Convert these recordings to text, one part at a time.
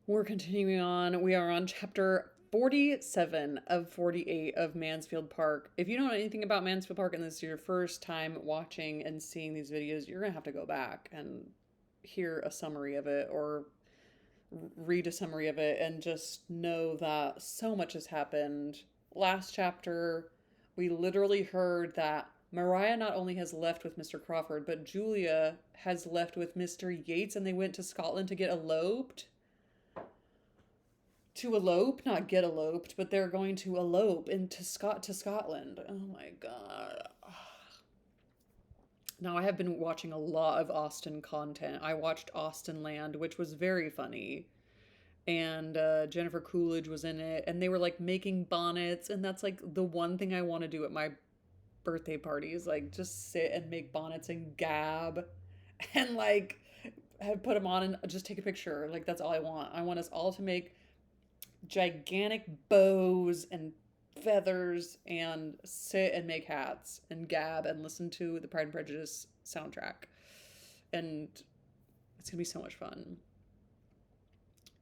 We're continuing on. We are on chapter 47 of 48 of Mansfield Park. If you don't know anything about Mansfield Park and this is your first time watching and seeing these videos, you're going to have to go back and hear a summary of it or read a summary of it and just know that so much has happened. Last chapter, we literally heard that Mariah not only has left with Mr. Crawford, but Julia has left with Mr. Yates and they went to Scotland to get eloped. To elope, not get eloped, but they're going to elope into Scotland. Oh my god. Now I have been watching a lot of Austen content. I watched Austen Land, which was very funny. And Jennifer Coolidge was in it, and they were like making bonnets, and that's like the one thing I want to do at my birthday party is like just sit and make bonnets and gab and like have put them on and just take a picture. Like that's all I want. I want us all to make gigantic bows and feathers and sit and make hats and gab and listen to the Pride and Prejudice soundtrack. And it's gonna be so much fun.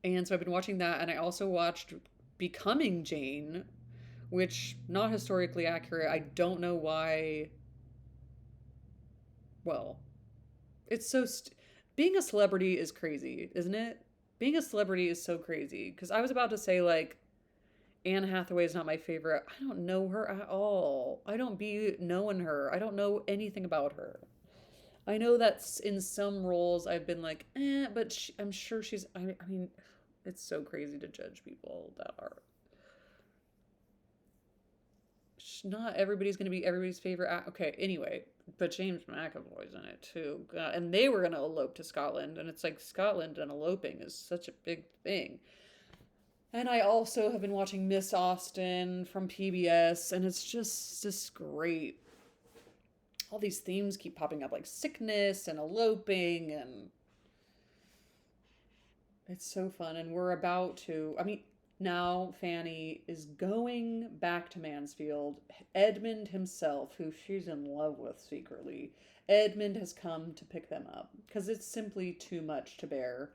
And so I've been watching that, and I also watched Becoming Jane, which not historically accurate. I don't know why. Well, it's so being a celebrity is crazy, isn't it? Being a celebrity is so crazy because I was about to say like Anne Hathaway is not my favorite. I don't know her at all. I don't be knowing her. I don't know anything about her. I know that in some roles I've been like, but I'm sure she's. I mean, it's so crazy to judge people that are. Not everybody's going to be everybody's favorite. Okay, anyway, but James McAvoy's in it too. God, and they were going to elope to Scotland, and it's like Scotland and eloping is such a big thing. And I also have been watching Miss Austen from PBS, and it's just great. All these themes keep popping up, like sickness and eloping, and it's so fun. And we're about to, I mean, now Fanny is going back to Mansfield. Edmund himself, who she's in love with secretly, Edmund has come to pick them up because it's simply too much to bear.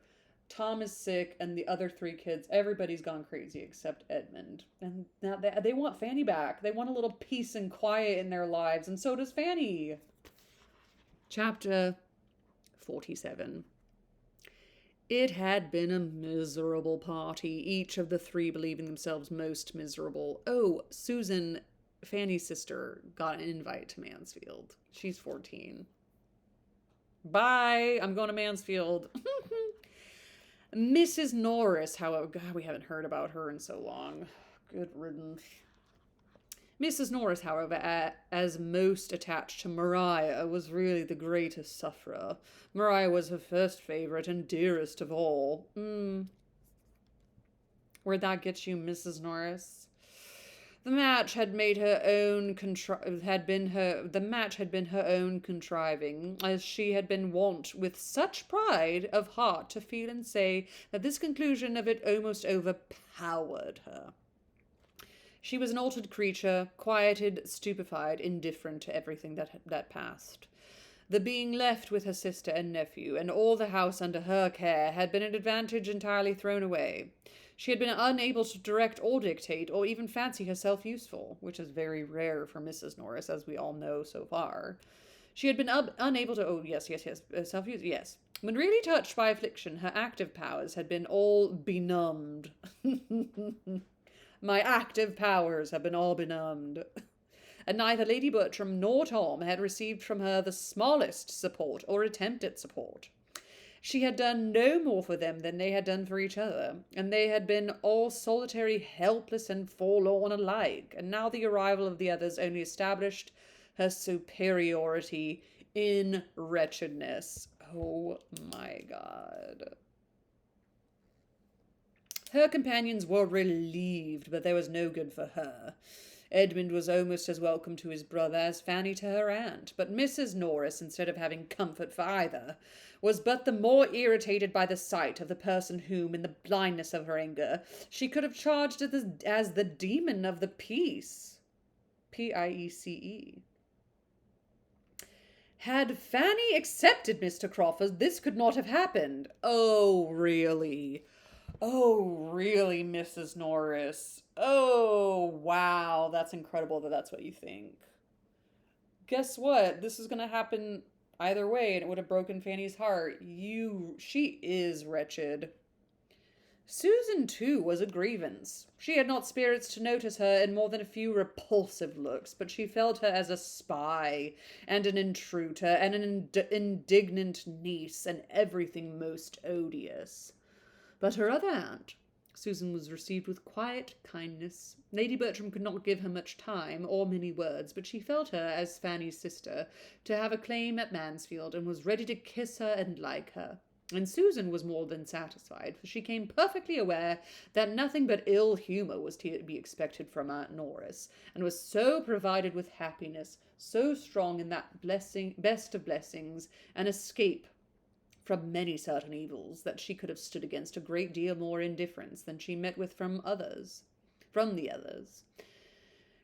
Tom is sick, and the other three kids, everybody's gone crazy except Edmund. And now they want Fanny back. They want a little peace and quiet in their lives, and so does Fanny. Chapter 47. It had been a miserable party, each of the three believing themselves most miserable. Oh, Susan, Fanny's sister, got an invite to Mansfield. She's 14. Bye, I'm going to Mansfield. Mrs. Norris, however, God, we haven't heard about her in so long. Good riddance. Mrs. Norris, however, as most attached to Maria, was really the greatest sufferer. Maria was her first favourite and dearest of all. Where'd that get you, Mrs. Norris? The match had been her own contriving, as she had been wont with such pride of heart to feel and say that this conclusion of it almost overpowered her. She was an altered creature, quieted, stupefied, indifferent to everything that passed. The being left with her sister and nephew, and all the house under her care, had been an advantage entirely thrown away. She had been unable to direct or dictate, or even fancy herself useful, which is very rare for Mrs. Norris, as we all know so far. She had been unable to... Oh, yes, self-use, yes. When really touched by affliction, her active powers had been all benumbed. My active powers have been all benumbed. And neither Lady Bertram nor Tom had received from her the smallest support or attempt at support. She had done no more for them than they had done for each other, and they had been all solitary, helpless, and forlorn alike, and now the arrival of the others only established her superiority in wretchedness. Oh my God. Her companions were relieved, but there was no good for her. Edmund was almost as welcome to his brother as Fanny to her aunt, but Mrs. Norris, instead of having comfort for either, was but the more irritated by the sight of the person whom, in the blindness of her anger, she could have charged as the demon of the peace. Piece. Had Fanny accepted Mr. Crawford, this could not have happened. Oh, really? Oh, really, Mrs. Norris? Oh, wow. That's incredible that that's what you think. Guess what? This is going to happen either way, and it would have broken Fanny's heart. She is wretched. Susan, too, was a grievance. She had not spirits to notice her in more than a few repulsive looks, but she felt her as a spy, and an intruder, and an indignant niece, and everything most odious. But her other aunt, Susan, was received with quiet kindness. Lady Bertram could not give her much time or many words, but she felt her, as Fanny's sister, to have a claim at Mansfield, and was ready to kiss her and like her. And Susan was more than satisfied, for she came perfectly aware that nothing but ill humour was to be expected from Aunt Norris, and was so provided with happiness, so strong in that best of blessings, an escape from many certain evils, that she could have stood against a great deal more indifference than she met with from the others.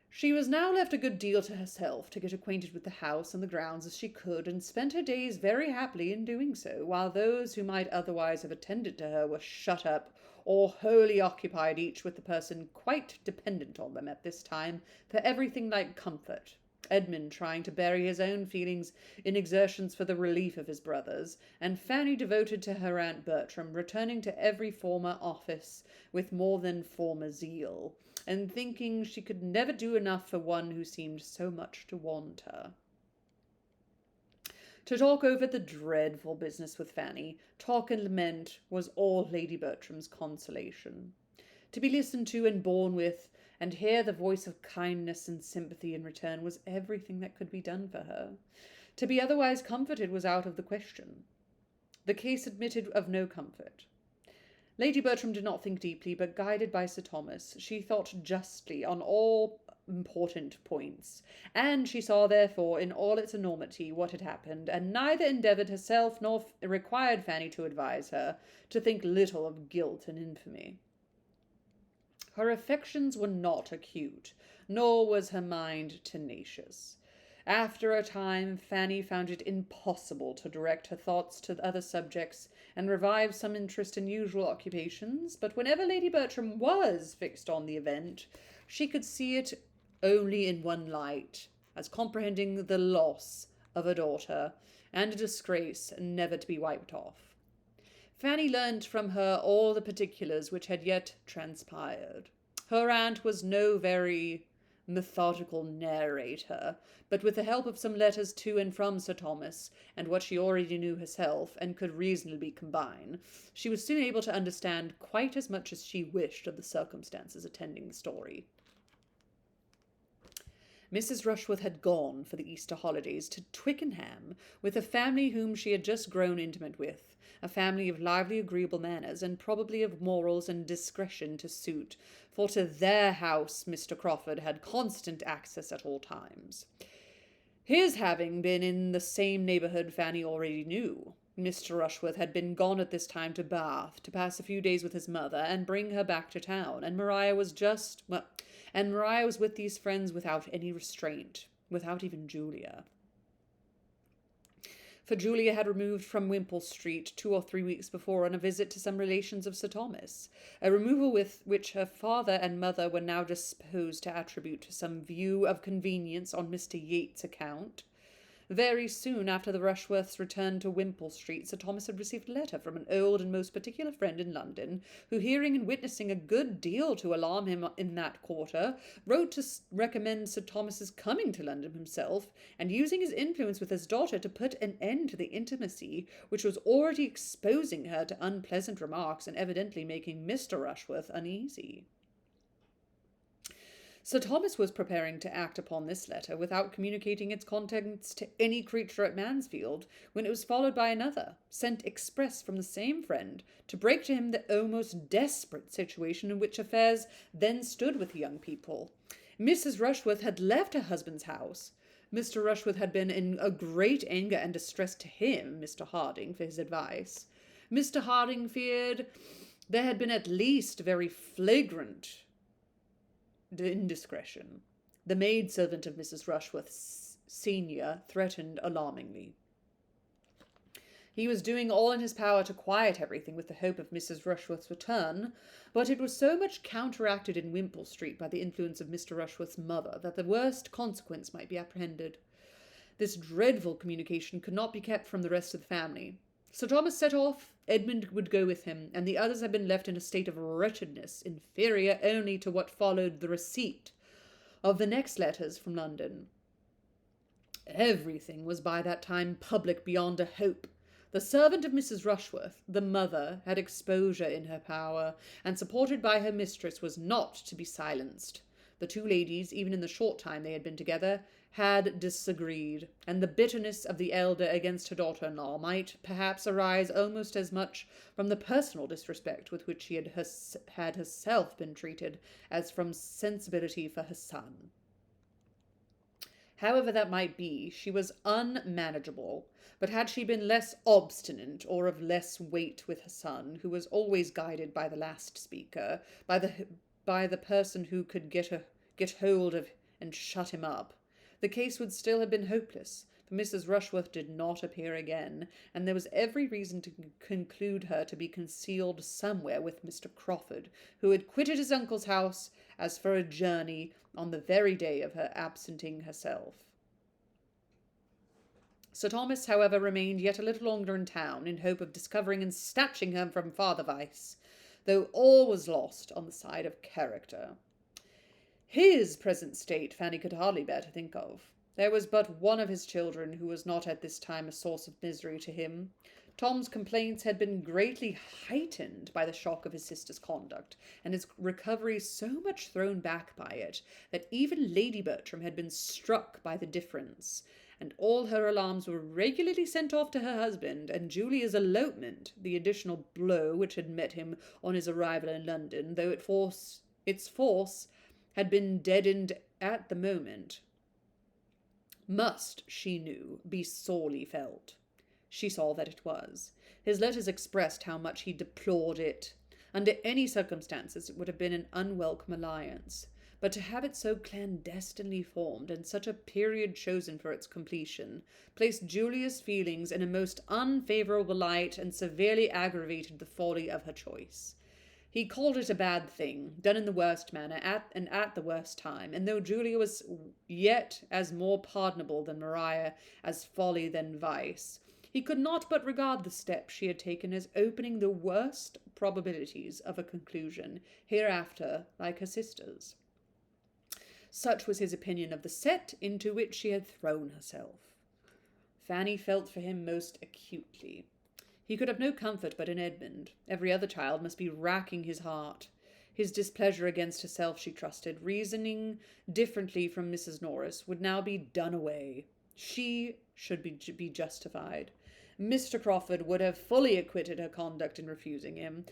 She was now left a good deal to herself, to get acquainted with the house and the grounds as she could, and spent her days very happily in doing so, while those who might otherwise have attended to her were shut up, or wholly occupied, each with the person quite dependent on them at this time for everything like comfort. Edmund trying to bury his own feelings in exertions for the relief of his brothers, and Fanny devoted to her Aunt Bertram, returning to every former office with more than former zeal, and thinking she could never do enough for one who seemed so much to want her. To talk over the dreadful business with Fanny, talk and lament, was all Lady Bertram's consolation. To be listened to and borne with, and hear the voice of kindness and sympathy in return, was everything that could be done for her. To be otherwise comforted was out of the question. The case admitted of no comfort. Lady Bertram did not think deeply, but guided by Sir Thomas, she thought justly on all important points, and she saw therefore in all its enormity what had happened, and neither endeavoured herself nor required Fanny to advise her, to think little of guilt and infamy. Her affections were not acute, nor was her mind tenacious. After a time, Fanny found it impossible to direct her thoughts to other subjects, and revive some interest in usual occupations, but whenever Lady Bertram was fixed on the event, she could see it only in one light, as comprehending the loss of a daughter, and a disgrace never to be wiped off. Fanny learnt from her all the particulars which had yet transpired. Her aunt was no very methodical narrator, but with the help of some letters to and from Sir Thomas, and what she already knew herself, and could reasonably combine, she was soon able to understand quite as much as she wished of the circumstances attending the story. Mrs. Rushworth had gone for the Easter holidays to Twickenham with a family whom she had just grown intimate with, a family of lively, agreeable manners, and probably of morals and discretion to suit, for to their house Mr. Crawford had constant access at all times. His having been in the same neighbourhood Fanny already knew. Mr. Rushworth had been gone at this time to Bath, to pass a few days with his mother, and bring her back to town, and Maria was with these friends without any restraint, without even Julia. For Julia had removed from Wimpole Street 2 or 3 weeks before on a visit to some relations of Sir Thomas, a removal with which her father and mother were now disposed to attribute to some view of convenience on Mr. Yates's account. Very soon after the Rushworths' return to Wimpole Street, Sir Thomas had received a letter from an old and most particular friend in London, who, hearing and witnessing a good deal to alarm him in that quarter, wrote to recommend Sir Thomas's coming to London himself, and using his influence with his daughter to put an end to the intimacy, which was already exposing her to unpleasant remarks and evidently making Mr. Rushworth uneasy. Sir Thomas was preparing to act upon this letter without communicating its contents to any creature at Mansfield, when it was followed by another, sent express from the same friend, to break to him the almost desperate situation in which affairs then stood with the young people. Mrs. Rushworth had left her husband's house. Mr. Rushworth had been in a great anger and distress to him, Mr. Harding, for his advice. Mr. Harding feared there had been at least very flagrant indiscretion. The maidservant of Mrs. Rushworth senior threatened alarmingly. He was doing all in his power to quiet everything with the hope of Mrs. Rushworth's return, but it was so much counteracted in Wimpole Street by the influence of Mr. Rushworth's mother that the worst consequence might be apprehended. This dreadful communication could not be kept from the rest of the family. Sir Thomas set off, Edmund would go with him, and the others had been left in a state of wretchedness, inferior only to what followed the receipt of the next letters from London. Everything was by that time public beyond a hope. The servant of Mrs. Rushworth, the mother, had exposure in her power, and supported by her mistress was not to be silenced. The two ladies, even in the short time they had been together, had disagreed, and the bitterness of the elder against her daughter-in-law might perhaps arise almost as much from the personal disrespect with which she had herself been treated as from sensibility for her son. However that might be, she was unmanageable, but had she been less obstinate or of less weight with her son, who was always guided by the last speaker, by the person who could get hold of and shut him up, the case would still have been hopeless, for Mrs. Rushworth did not appear again, and there was every reason to conclude her to be concealed somewhere with Mr. Crawford, who had quitted his uncle's house as for a journey on the very day of her absenting herself. Sir Thomas, however, remained yet a little longer in town, in hope of discovering and snatching her from Father Vice, though all was lost on the side of character. His present state Fanny could hardly bear to think of. There was but one of his children who was not at this time a source of misery to him. Tom's complaints had been greatly heightened by the shock of his sister's conduct, and his recovery so much thrown back by it, that even Lady Bertram had been struck by the difference, and all her alarms were regularly sent off to her husband, and Julia's elopement, the additional blow which had met him on his arrival in London, though its force had been deadened at the moment, must, she knew, be sorely felt. She saw that it was. His letters expressed how much he deplored it. Under any circumstances it would have been an unwelcome alliance, but to have it so clandestinely formed, and such a period chosen for its completion, placed Julia's feelings in a most unfavourable light, and severely aggravated the folly of her choice. He called it a bad thing, done in the worst manner, at the worst time, and though Julia was yet as more pardonable than Maria, as folly than vice, he could not but regard the step she had taken as opening the worst probabilities of a conclusion, hereafter like her sister's. Such was his opinion of the set into which she had thrown herself. Fanny felt for him most acutely. He could have no comfort but in Edmund. Every other child must be racking his heart. His displeasure against herself, she trusted, reasoning differently from Mrs. Norris, would now be done away. She should be justified. Mr. Crawford would have fully acquitted her conduct in refusing him,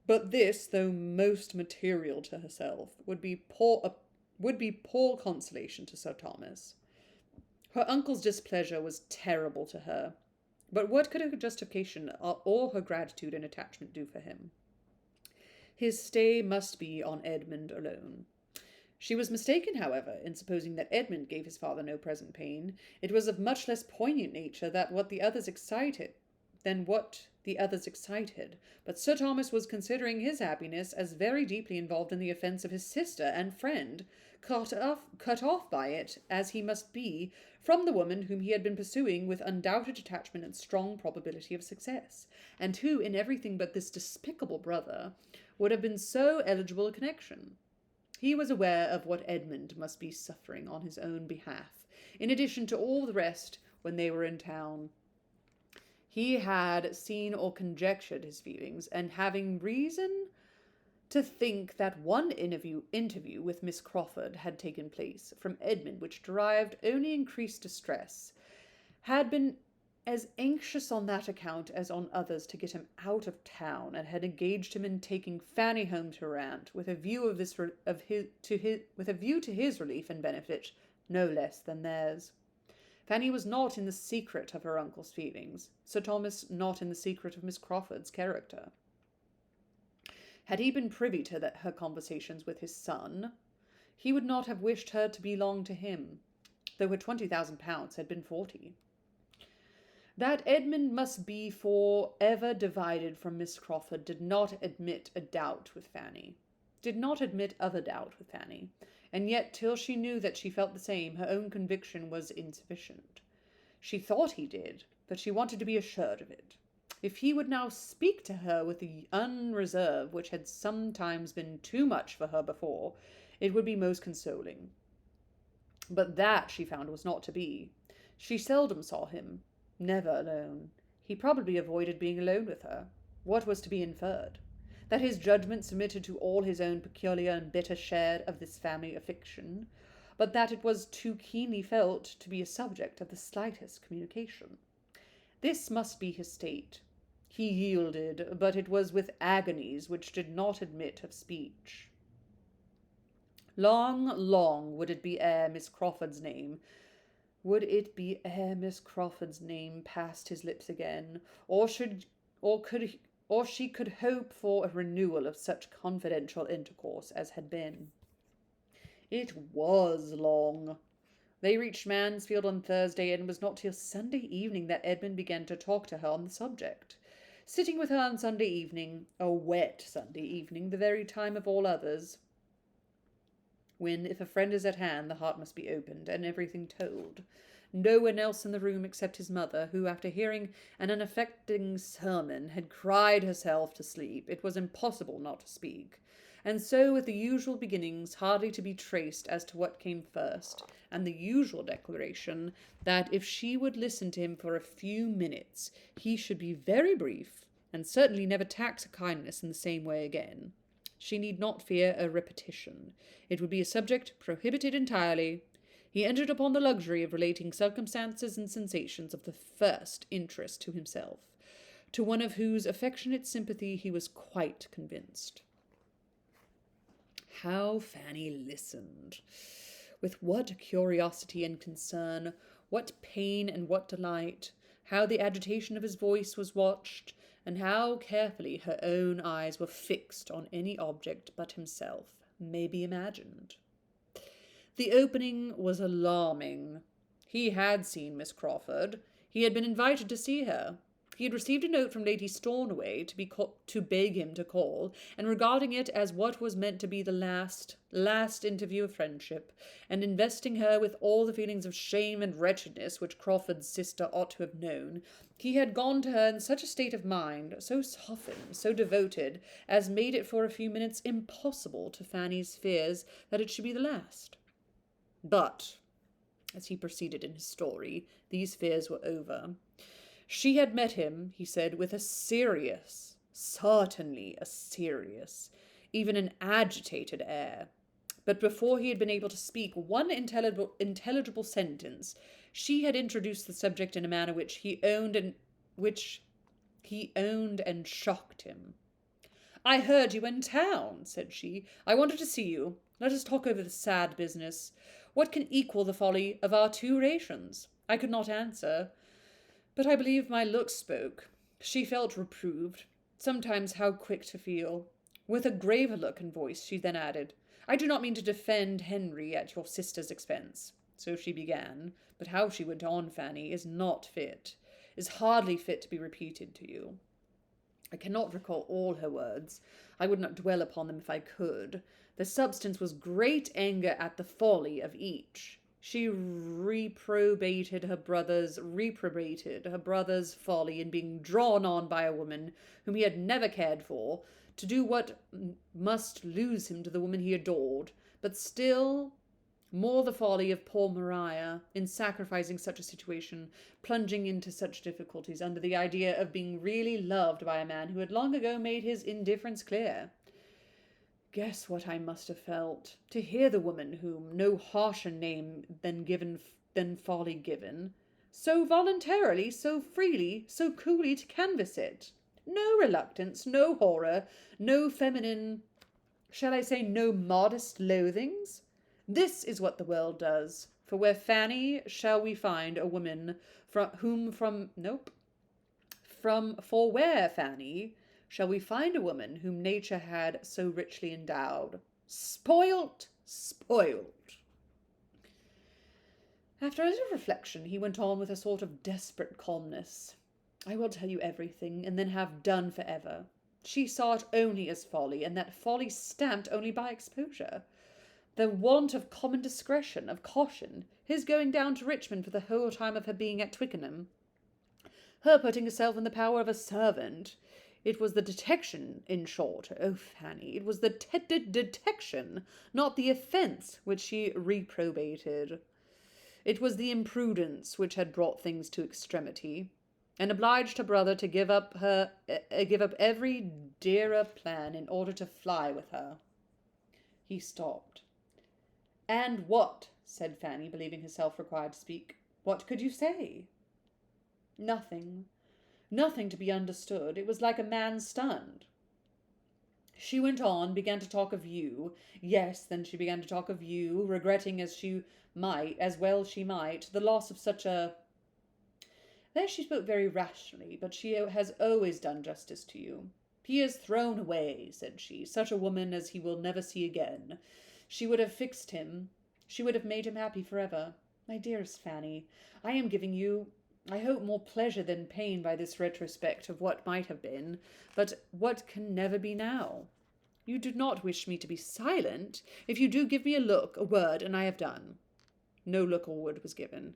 but this, though most material to herself, would be poor consolation to Sir Thomas. Her uncle's displeasure was terrible to her, but what could her justification or her gratitude and attachment do for him? His stay must be on Edmund alone. She was mistaken, however, in supposing that Edmund gave his father no present pain. It was of much less poignant nature than what the others excited, but Sir Thomas was considering his happiness as very deeply involved in the offence of his sister and friend, cut off by it, as he must be, from the woman whom he had been pursuing with undoubted attachment and strong probability of success, and who, in everything but this despicable brother, would have been so eligible a connection. He was aware of what Edmund must be suffering on his own behalf, in addition to all the rest when they were in town. He had seen or conjectured his feelings, and having reason to think that one interview with Miss Crawford had taken place from Edmund, which derived only increased distress, had been as anxious on that account as on others to get him out of town, and had engaged him in taking Fanny home to her aunt, with a view to his relief and benefit, no less than theirs. Fanny was not in the secret of her uncle's feelings, Sir Thomas not in the secret of Miss Crawford's character. Had he been privy to her conversations with his son, he would not have wished her to belong to him, though her £20,000 had been 40. That Edmund must be for ever divided from Miss Crawford did not admit a doubt with Fanny. Did not admit of a doubt with Fanny, and yet till she knew that she felt the same, her own conviction was insufficient. She thought he did, but she wanted to be assured of it. If he would now speak to her with the unreserve which had sometimes been too much for her before, it would be most consoling. But that, she found, was not to be. She seldom saw him, never alone. He probably avoided being alone with her. What was to be inferred? That his judgment submitted to all his own peculiar and bitter share of this family affliction, but that it was too keenly felt to be a subject of the slightest communication. This must be his state. He yielded, but it was with agonies which did not admit of speech. Long, long would it be ere Miss Crawford's name passed his lips again, or she could hope for a renewal of such confidential intercourse as had been. It was long. They reached Mansfield on Thursday, and it was not till Sunday evening that Edmund began to talk to her on the subject. Sitting with her on Sunday evening, a wet Sunday evening, the very time of all others, when, if a friend is at hand, the heart must be opened, and everything told. No one else in the room except his mother, who, after hearing an unaffecting sermon, had cried herself to sleep. It was impossible not to speak. And so, with the usual beginnings hardly to be traced as to what came first, and the usual declaration that if she would listen to him for a few minutes, he should be very brief, and certainly never tax a kindness in the same way again, she need not fear a repetition. It would be a subject prohibited entirely. He entered upon the luxury of relating circumstances and sensations of the first interest to himself, to one of whose affectionate sympathy he was quite convinced. How Fanny listened! With what curiosity and concern, what pain and what delight! How the agitation of his voice was watched, and how carefully her own eyes were fixed on any object but himself, may be imagined. The opening was alarming. He had seen Miss Crawford. He had been invited to see her. He had received a note from Lady Stornoway to beg him to call, and regarding it as what was meant to be the last interview of friendship, and investing her with all the feelings of shame and wretchedness which Crawford's sister ought to have known, he had gone to her in such a state of mind, so softened, so devoted, as made it for a few minutes impossible to Fanny's fears that it should be the last. But, as he proceeded in his story, these fears were over. She had met him, he said, with certainly a serious, even an agitated air. But before he had been able to speak one intelligible sentence, she had introduced the subject in a manner which he owned and shocked him. "I heard you in town," said she. "I wanted to see you. Let us talk over the sad business. What can equal the folly of our two relations?" I could not answer, but I believe my looks spoke. She felt reproved. Sometimes how quick to feel. With a graver look and voice, she then added, "I do not mean to defend Henry at your sister's expense." So she began, but how she went on, Fanny, is hardly fit to be repeated to you. I cannot recall all her words. I would not dwell upon them if I could. The substance was great anger at the folly of each. She reprobated her brother's folly in being drawn on by a woman whom he had never cared for, to do what must lose him to the woman he adored, but still more the folly of poor Maria in sacrificing such a situation, plunging into such difficulties under the idea of being really loved by a man who had long ago made his indifference clear. Guess what I must have felt, to hear the woman whom no harsher name than folly given, so voluntarily, so freely, so coolly to canvass it. No reluctance, no horror, no feminine, shall I say no modest loathings? This is what the world does. For where Fanny shall we find a woman where, Fanny, shall we find a woman whom nature had so richly endowed? Spoilt! After a little reflection, he went on with a sort of desperate calmness. I will tell you everything, and then have done for ever. She saw it only as folly, and that folly stamped only by exposure. The want of common discretion, of caution, his going down to Richmond for the whole time of her being at Twickenham, her putting herself in the power of a servant. It was the detection, in short. Oh, Fanny, it was the detection, not the offence, which she reprobated. It was the imprudence which had brought things to extremity, and obliged her brother to give up every dearer plan in order to fly with her. He stopped. "And what," said Fanny, believing herself required to speak, "what could you say?" "Nothing. Nothing to be understood. It was like a man stunned." She went on, began to talk of you. Yes, then she began to talk of you, regretting as well she might, the loss of such a... There she spoke very rationally, but she has always done justice to you. "He is thrown away," said she, "such a woman as he will never see again. She would have fixed him. She would have made him happy forever. My dearest Fanny, I am giving you, I hope, more pleasure than pain by this retrospect of what might have been, but what can never be now. You do not wish me to be silent. If you do, give me a look, a word, and I have done." No look or word was given.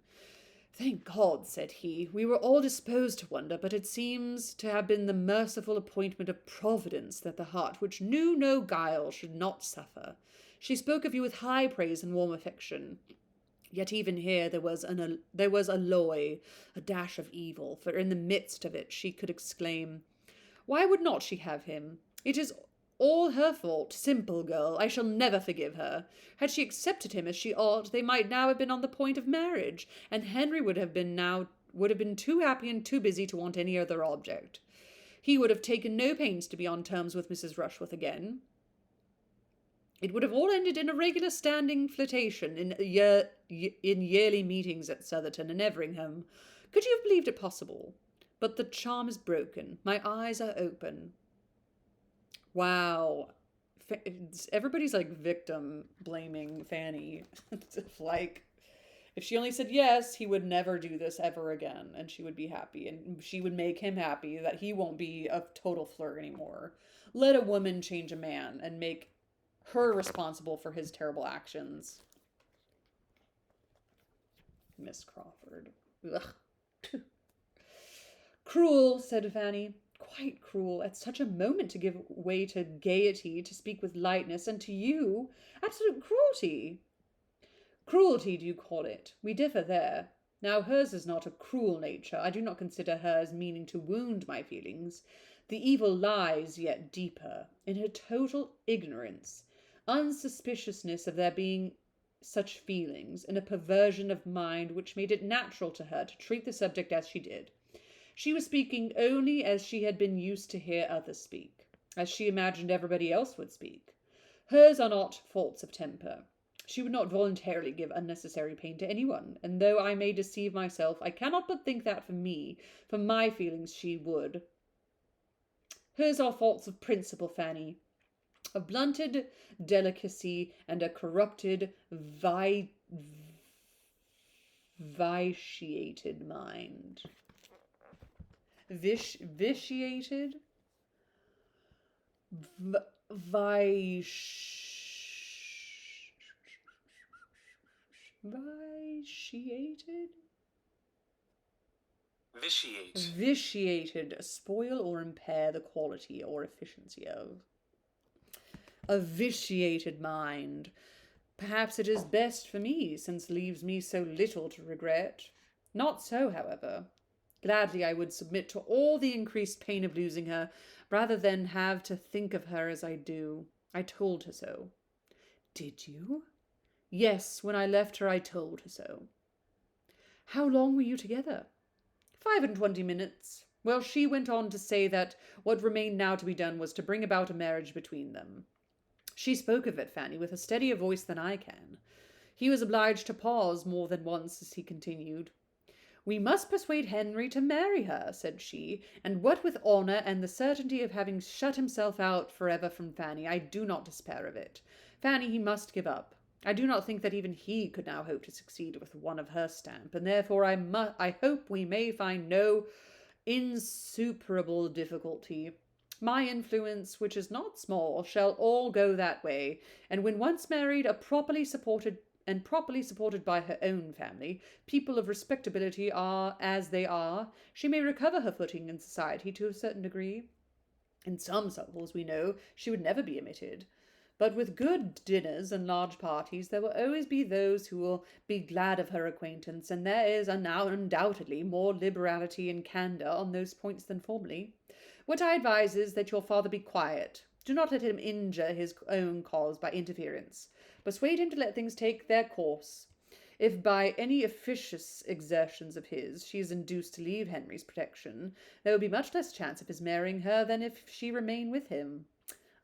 "Thank God," said he. "We were all disposed to wonder, but it seems to have been the merciful appointment of Providence that the heart which knew no guile should not suffer. She spoke of you with high praise and warm affection. Yet even here there was alloy, a dash of evil, for in the midst of it she could exclaim, 'Why would not she have him? It is all her fault, simple girl. I shall never forgive her. Had she accepted him as she ought, they might now have been on the point of marriage, and Henry would have been too happy and too busy to want any other object. He would have taken no pains to be on terms with Mrs. Rushworth again. It would have all ended in a regular standing flirtation in yearly meetings at Southerton and Everingham. Could you have believed it possible? But the charm is broken. My eyes are open.'" Wow. Everybody's like victim blaming Fanny. Like, if she only said yes, he would never do this ever again, and she would be happy, and she would make him happy that he won't be a total flirt anymore. Let a woman change a man and make her responsible for his terrible actions. Miss Crawford. Ugh. "Cruel," said Fanny. "Quite cruel, at such a moment to give way to gaiety, to speak with lightness, and to you, absolute cruelty." "Cruelty, do you call it? We differ there. Now hers is not a cruel nature. I do not consider her as meaning to wound my feelings. The evil lies yet deeper, in her total ignorance, unsuspiciousness of there being such feelings, and a perversion of mind which made it natural to her to treat the subject as she did. She was speaking only as she had been used to hear others speak, as she imagined everybody else would speak. Hers are not faults of temper. She would not voluntarily give unnecessary pain to anyone, and though I may deceive myself, I cannot but think that for my feelings, she would. Hers are faults of principle, Fanny, of blunted delicacy and a corrupted, vitiated mind." Vitiated? Vitiated? Vitiated, spoil or impair the quality or efficiency of. A vitiated mind. Perhaps it is best for me, since it leaves me so little to regret. Not so, however. Gladly I would submit to all the increased pain of losing her, rather than have to think of her as I do. I told her so. Did you? Yes, when I left her I told her so. How long were you together? 25 minutes. Well, she went on to say that what remained now to be done was to bring about a marriage between them. She spoke of it, Fanny, with a steadier voice than I can. He was obliged to pause more than once as he continued. We must persuade Henry to marry her, said she, and what with honour and the certainty of having shut himself out forever from Fanny, I do not despair of it. Fanny he must give up. I do not think that even he could now hope to succeed with one of her stamp, and therefore I hope we may find no insuperable difficulty. My influence, which is not small, shall all go that way, and when once married, properly supported by her own family, people of respectability are as they are, she may recover her footing in society to a certain degree. In some circles, we know, she would never be omitted. But with good dinners and large parties, there will always be those who will be glad of her acquaintance, and there is now undoubtedly more liberality and candour on those points than formerly. What I advise is that your father be quiet. Do not let him injure his own cause by interference. Persuade him to let things take their course. If by any officious exertions of his she is induced to leave Henry's protection, there will be much less chance of his marrying her than if she remain with him.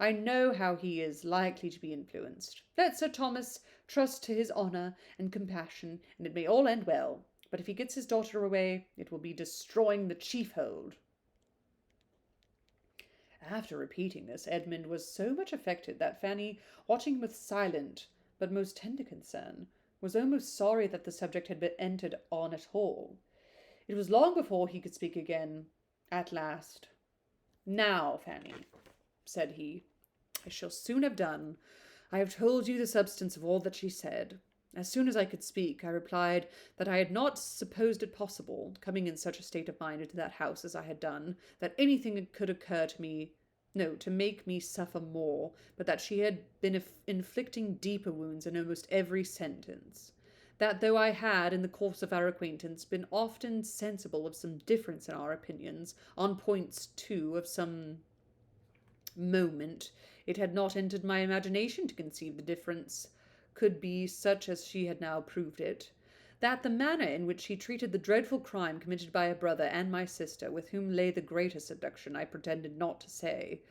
I know how he is likely to be influenced. Let Sir Thomas trust to his honour and compassion, and it may all end well. But if he gets his daughter away, it will be destroying the chief hold. After repeating this, Edmund was so much affected that Fanny, watching him with silent but most tender concern, was almost sorry that the subject had been entered on at all. It was long before he could speak again. At last, "Now, Fanny," said he, "I shall soon have done. I have told you the substance of all that she said. As soon as I could speak, I replied that I had not supposed it possible, coming in such a state of mind into that house as I had done, that anything could occur to me, no, to make me suffer more, but that she had been inflicting deeper wounds in almost every sentence. That though I had, in the course of our acquaintance, been often sensible of some difference in our opinions, on points, too, of some moment, it had not entered my imagination to conceive the difference could be such as she had now proved it. That the manner in which she treated the dreadful crime committed by her brother and my sister, with whom lay the greater seduction, I pretended not to say.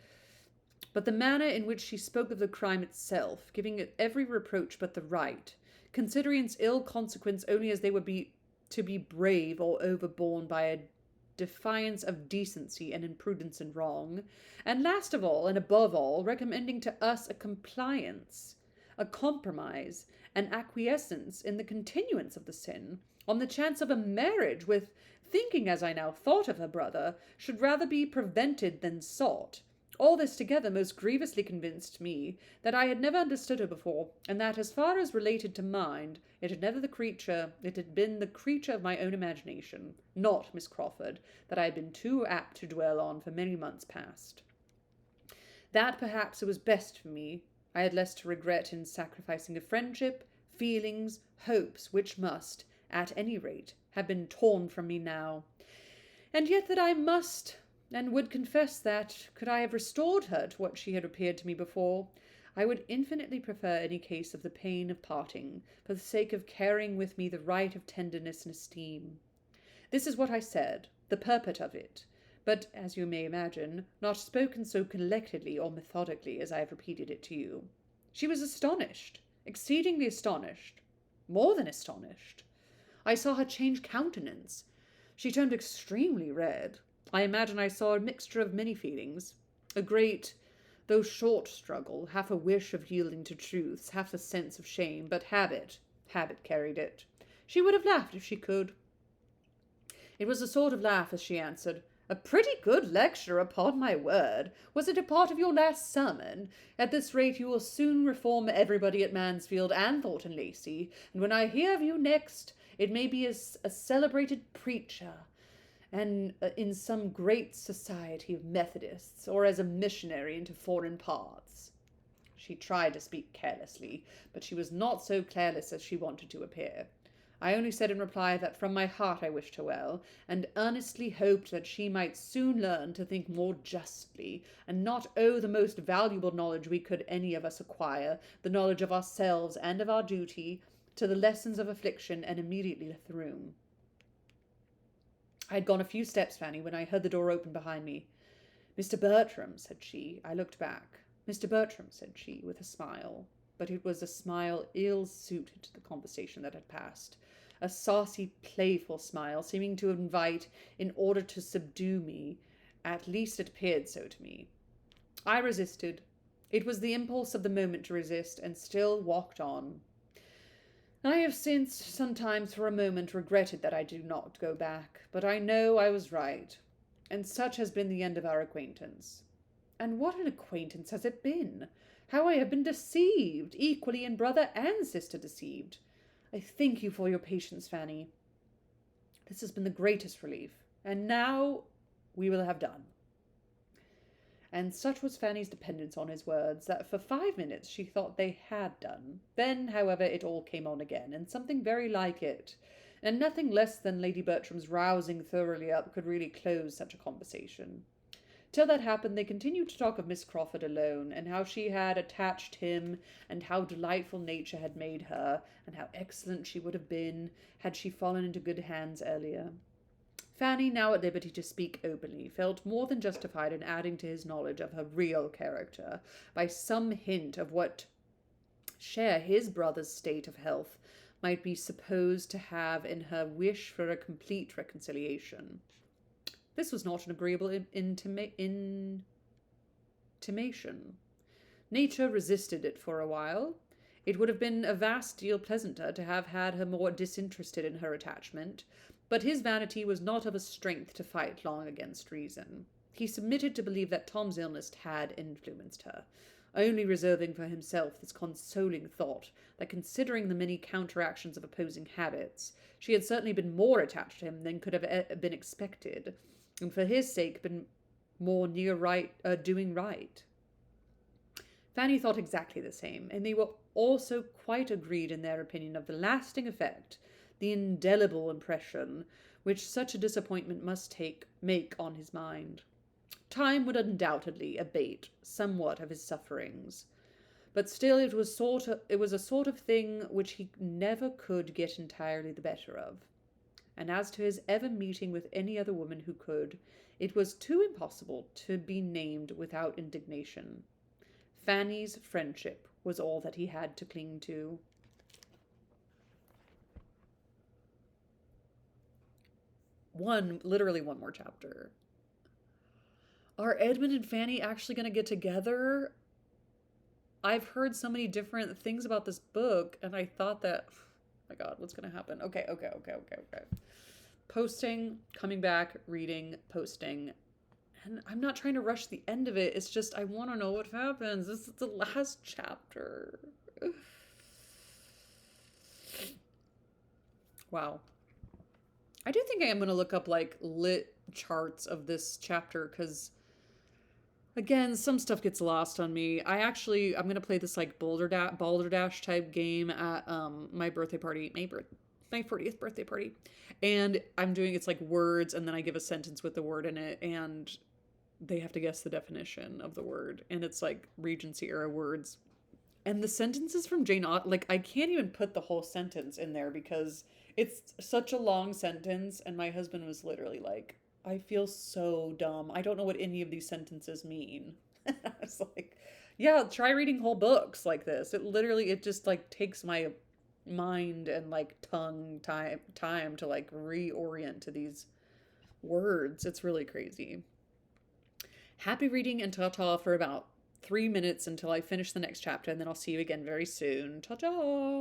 But the manner in which she spoke of the crime itself, giving it every reproach but the right, considering its ill consequence only as they would be to be brave or overborne by a defiance of decency and imprudence and wrong, and last of all, and above all, recommending to us a compliance, a compromise, an acquiescence in the continuance of the sin, on the chance of a marriage with, thinking as I now thought of her brother, should rather be prevented than sought. All this together most grievously convinced me that I had never understood her before, and that, as far as related to mind, it had been the creature of my own imagination, not Miss Crawford, that I had been too apt to dwell on for many months past. That perhaps it was best for me. I had less to regret in sacrificing a friendship, feelings, hopes, which must, at any rate, have been torn from me now. And yet that I must and would confess that, could I have restored her to what she had appeared to me before, I would infinitely prefer any case of the pain of parting, for the sake of carrying with me the right of tenderness and esteem. This is what I said, the purport of it, but, as you may imagine, not spoken so collectedly or methodically as I have repeated it to you. She was astonished, exceedingly astonished, more than astonished. I saw her change countenance. She turned extremely red. I imagine I saw a mixture of many feelings, a great, though short struggle, half a wish of yielding to truths, half a sense of shame, but habit carried it. She would have laughed if she could. It was a sort of laugh as she answered, "A pretty good lecture, upon my word. Was it a part of your last sermon? At this rate you will soon reform everybody at Mansfield and Thornton Lacey, and when I hear of you next, it may be as a celebrated preacher, and in some great society of Methodists, or as a missionary into foreign parts." She tried to speak carelessly, but she was not so careless as she wanted to appear. I only said in reply that from my heart I wished her well, and earnestly hoped that she might soon learn to think more justly, and not owe the most valuable knowledge we could any of us acquire, the knowledge of ourselves and of our duty, to the lessons of affliction, and immediately left the room. I had gone a few steps, Fanny, when I heard the door open behind me. "Mr. Bertram," said she. I looked back. "Mr. Bertram," said she, with a smile, but it was a smile ill-suited to the conversation that had passed, a saucy, playful smile, seeming to invite in order to subdue me. At least it appeared so to me. I resisted. It was the impulse of the moment to resist, and still walked on. I have since sometimes for a moment regretted that I do not go back, but I know I was right, and such has been the end of our acquaintance. And what an acquaintance has it been! How I have been deceived, equally in brother and sister deceived. I thank you for your patience, Fanny. This has been the greatest relief, and now we will have done. And such was Fanny's dependence on his words that for 5 minutes she thought they had done. Then, however, it all came on again, and something very like it, and nothing less than Lady Bertram's rousing thoroughly up could really close such a conversation. Till that happened, they continued to talk of Miss Crawford alone, and how she had attached him, and how delightful nature had made her, and how excellent she would have been had she fallen into good hands earlier. Fanny, now at liberty to speak openly, felt more than justified in adding to his knowledge of her real character by some hint of what share his brother's state of health might be supposed to have in her wish for a complete reconciliation. This was not an agreeable intimation. Nature resisted it for a while. It would have been a vast deal pleasanter to have had her more disinterested in her attachment, but his vanity was not of a strength to fight long against reason. He submitted to believe that Tom's illness had influenced her, only reserving for himself this consoling thought that, considering the many counteractions of opposing habits, she had certainly been more attached to him than could have been expected, and for his sake been more near doing right. Fanny thought exactly the same, and they were also quite agreed in their opinion of the lasting effect, the indelible impression, which such a disappointment must make on his mind. Time would undoubtedly abate somewhat of his sufferings, but still it was a sort of thing which he never could get entirely the better of. And as to his ever meeting with any other woman who could, it was too impossible to be named without indignation. Fanny's friendship was all that he had to cling to. Literally one more chapter. Are Edmund and Fanny actually going to get together? I've heard so many different things about this book, and I thought that, oh my God, what's going to happen? Okay. Posting, coming back, reading, posting. And I'm not trying to rush the end of it. It's just, I want to know what happens. This is the last chapter. Wow. I do think I am going to look up like lit charts of this chapter because, again, some stuff gets lost on me. I'm going to play this like Balderdash type game at my birthday party, my 40th birthday party. And it's like words, and then I give a sentence with the word in it, and they have to guess the definition of the word. And it's like Regency era words. And the sentence is from Jane Austen. Like, I can't even put the whole sentence in there because it's such a long sentence. And my husband was literally like, I feel so dumb. I don't know what any of these sentences mean. I was like, yeah, try reading whole books like this. It just like takes my mind and like tongue time to like reorient to these words. It's really crazy. Happy reading, and ta-ta for about 3 minutes until I finish the next chapter, and then I'll see you again very soon. Ta-ta!